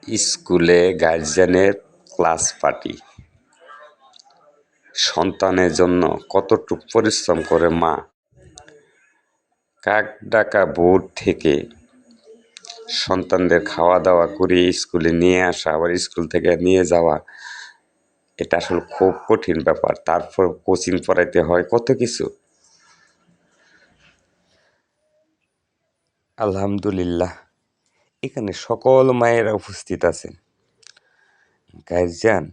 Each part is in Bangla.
স্কুলে গার্জিয়ানের ক্লাস পার্টি। সন্তানের জন্য কতটুকু পরিশ্রম করে মা। কাক ডাকা ভোর থেকে সন্তানদের খাওয়া দাওয়া করিয়ে স্কুলে নিয়ে আসা, আবার স্কুল থেকে নিয়ে যাওয়া, এটা আসলে খুব কঠিন ব্যাপার। তারপর কোচিং পড়াইতে হয়, কত কিছু। আলহামদুলিল্লাহ, এখানে সকল মায়েরা উপস্থিত আছেন। গার্জিয়ান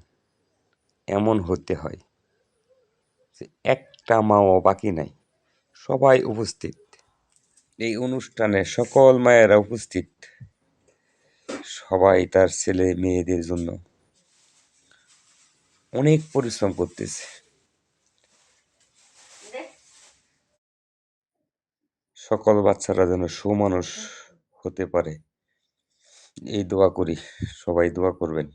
এমন হতে হয় যে একটা মাও বাকি নাই, সবাই উপস্থিত। এই অনুষ্ঠানে সকল মায়েরা উপস্থিত। সবাই তার ছেলে মেয়েদের জন্য অনেক পরিশ্রম করতেছে। সকল বাচ্চারা যেন সুমানুষ হতে পারে, এই দোয়া করি। সবাই দোয়া করবেন।